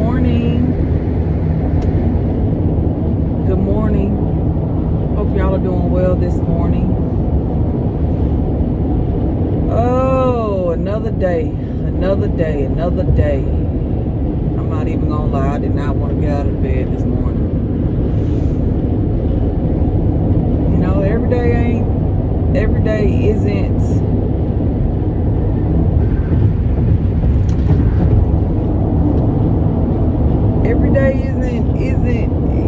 morning. Good morning. Hope y'all are doing well this morning. Oh, another day. I'm not even gonna lie, I did not want to get out of bed this morning. You know, every day isn't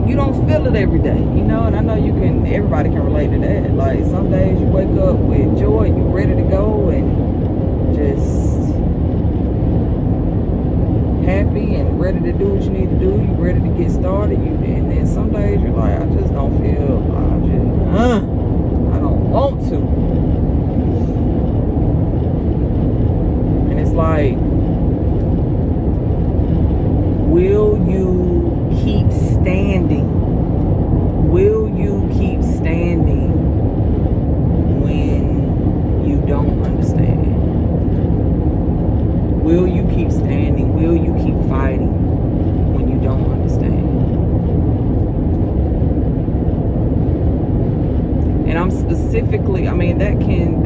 you don't feel it every day, you know, and I know everybody can relate to that. Like, some days you wake up with joy, you ready to go and just happy and ready to do what you need to do, you ready to get started, and then some days you're like, I just don't feel, I don't want to. And it's like, will you keep standing? Will you keep standing when you don't understand? Will you keep standing? Will you keep fighting when you don't understand? And I'm specifically, I mean, that can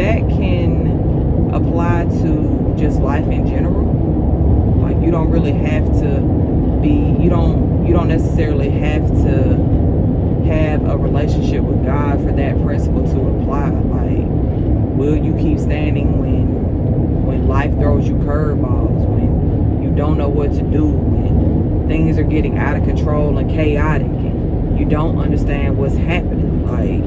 apply to just life in general. Like, you don't really have to you don't necessarily have to have a relationship with God for that principle to apply. Like, will you keep standing when life throws you curveballs, when you don't know what to do, when things are getting out of control and chaotic and you don't understand what's happening? Like,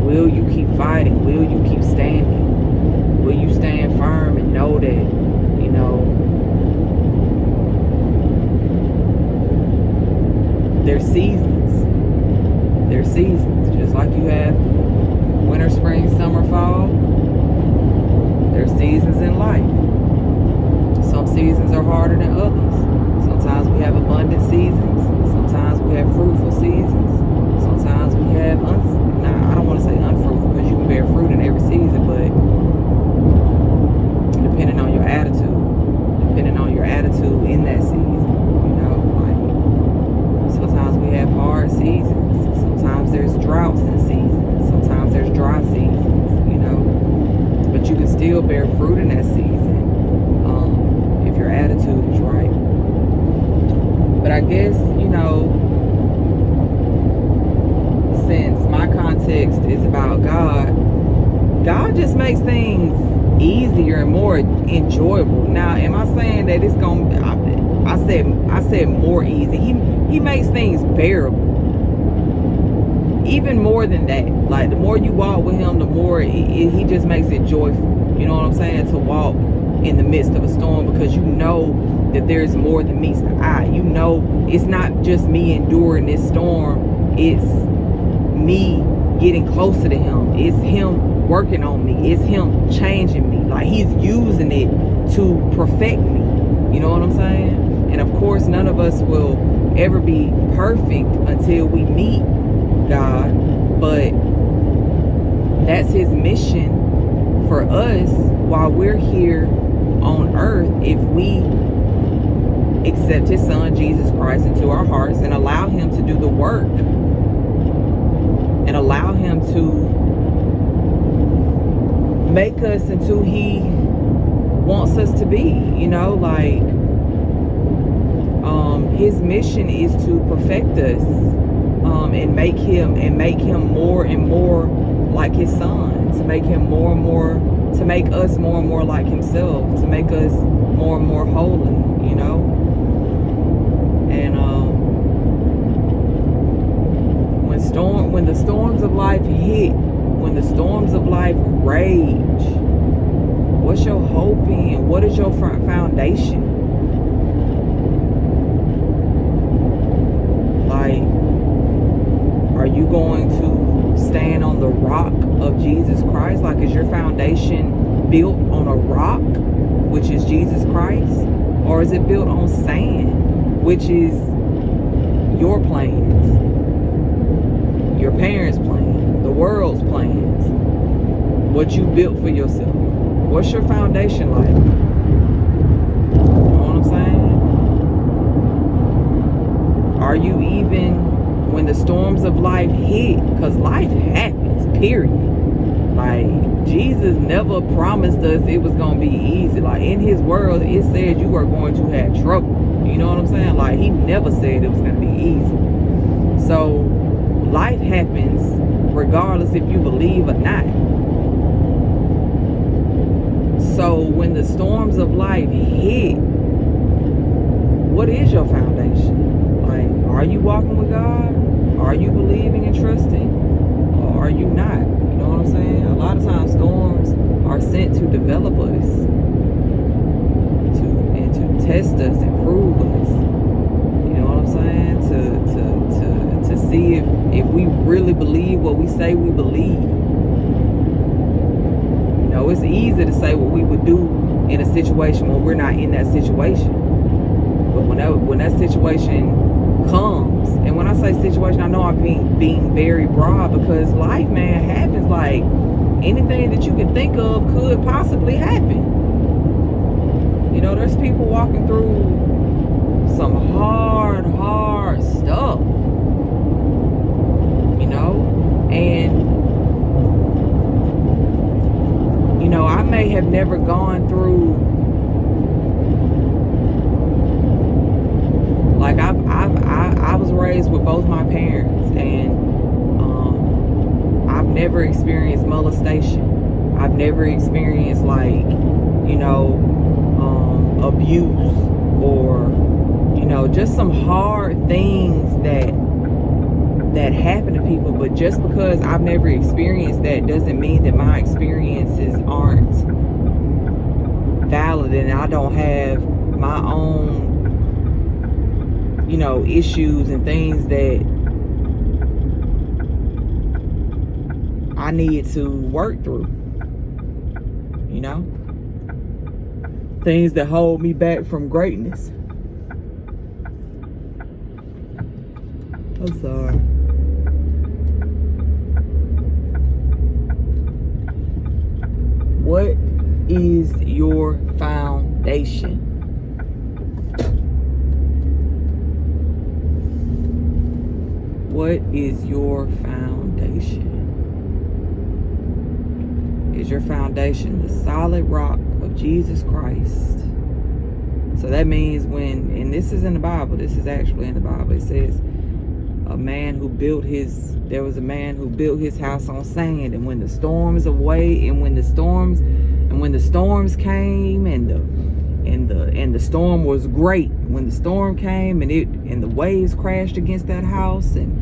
will you keep fighting? Will you keep standing? Will you stand firm and know that, you know, there's seasons, just like you have winter, spring, summer, fall. There's seasons in life. Some seasons are harder than others. Sometimes we have abundant seasons. Sometimes we have fruitful seasons. Sometimes we have I don't want to say unfruitful, because you can bear fruit in every season, but depending on your attitude in that season, you know, like, sometimes we have hard seasons. Sometimes there's droughts in seasons. Sometimes there's dry seasons, you know. But you can still bear fruit in that season if your attitude is right. But I guess, you know, since my context is about God just makes things easier and more enjoyable. Now, am I saying that it's going to... I said more easy. He makes things bearable. Even more than that. Like, the more you walk with him, the more he just makes it joyful. You know what I'm saying? To walk in the midst of a storm, because you know that there's more than meets the eye. You know, it's not just me enduring this storm. It's me getting closer to him. It's him working on me. It's him changing me. Like, he's using it to perfect me. You know what I'm saying? And of course, none of us will ever be perfect until we meet God. But that's his mission for us while we're here on earth. If we accept his son, Jesus Christ, into our hearts and allow him to do the work and allow him to make us into who he wants us to be, you know, like, his mission is to perfect us, and make him more and more like his son, to make him more and more, to make us more and more like himself, to make us more and more holy, you know. And when the storms of life hit, when the storms of life rage, what's your hope in? What is your foundation? Like, are you going to stand on the rock of Jesus Christ? Like, is your foundation built on a rock, which is Jesus Christ? Or is it built on sand, which is your plans, your parents' plans, the world's plans, what you built for yourself? What's your foundation like? You know what I'm saying? even when the storms of life hit, because life happens, period. Like, Jesus never promised us it was going to be easy. Like, in his world, it said you are going to have trouble. You know what I'm saying? Like, he never said it was going to be easy. So, life happens regardless if you believe or not. So, when the storms of life hit, what is your foundation? Like, are you walking with God? Are you believing and trusting? Or are you not? You know what I'm saying? A lot of times storms are sent to develop us, to test us and prove us. You know what I'm saying? To see if we really believe what we say we believe. You know, it's easy to say what we would do in a situation when we're not in that situation. But when that situation comes, and when I say situation, I know I'm being very broad, because life, man, happens. Like, anything that you can think of could possibly happen. You know, there's people walking through some hard stuff. You know, and you know, I may have never gone through, like, I was raised with both my parents, and I've never experienced molestation. I've never experienced, like, you know, abuse, or, you know, just some hard things that happen to people. But just because I've never experienced that doesn't mean that my experiences aren't valid, and I don't have my own, you know, issues and things that I need to work through. You know, things that hold me back from greatness. I'm sorry. What is your foundation? What is your foundation? Is your foundation the solid rock of Jesus Christ? So that means when, and this is in the Bible, this is actually in the Bible, it says there was a man who built his house on sand, and when the storms came, and the storm was great. When the storm came and the waves crashed against that house, and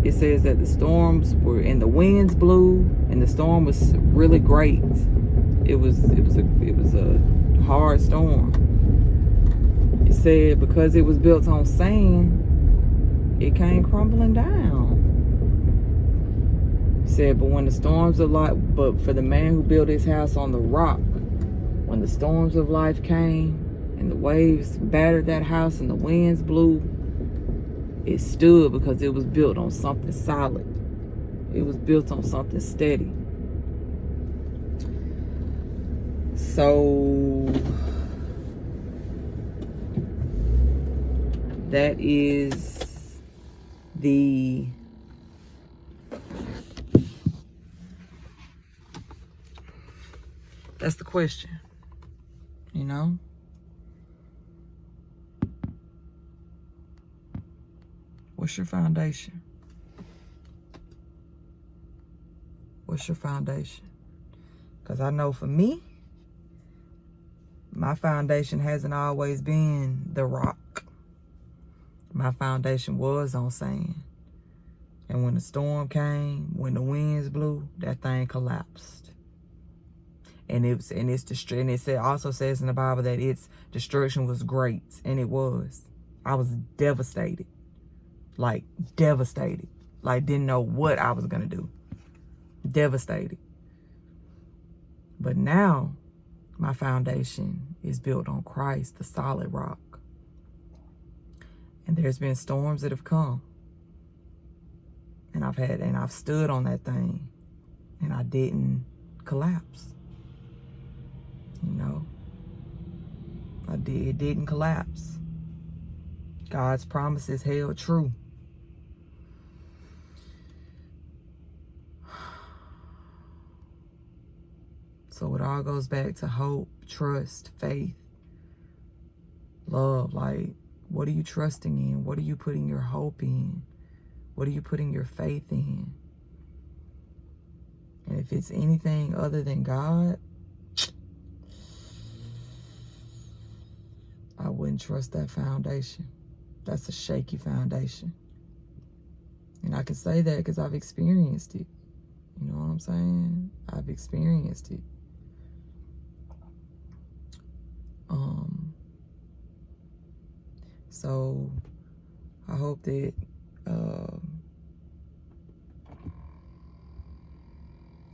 it says that the storms were, and the winds blew, and the storm was really great. It was a hard storm. It said because it was built on sand, it came crumbling down. It said, but for the man who built his house on the rock, when the storms of life came and the waves battered that house and the winds blew, it stood because it was built on something solid. It was built on something steady. So that is that's the question, you know? What's your foundation? What's your foundation? Because I know for me, my foundation hasn't always been the rock. My foundation was on sand. And when the storm came, when the winds blew, that thing collapsed. And it also says in the Bible that its destruction was great, and it was. I was devastated. Like, devastated. Like, didn't know what I was gonna do. Devastated. But now, my foundation is built on Christ, the solid rock. And there's been storms that have come. And I've stood on that thing. And I didn't collapse. You know? It didn't collapse. God's promises held true. So it all goes back to hope, trust, faith, love. Like, what are you trusting in? What are you putting your hope in? What are you putting your faith in? And if it's anything other than God, I wouldn't trust that foundation. That's a shaky foundation. And I can say that because I've experienced it. You know what I'm saying? I've experienced it. So I hope that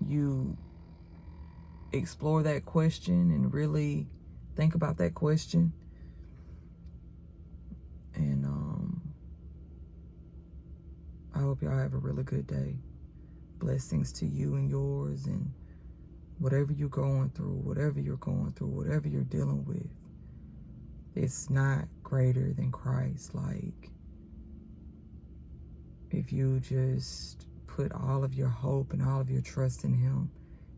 you explore that question and really think about that question. And I hope y'all have a really good day. Blessings to you and yours, and whatever you're going through, whatever you're dealing with, it's not greater than Christ. Like, if you just put all of your hope and all of your trust in him,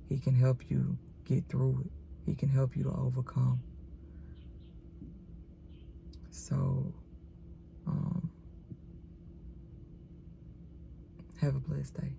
he can help you get through it. He can help you to overcome. So, have a blessed day.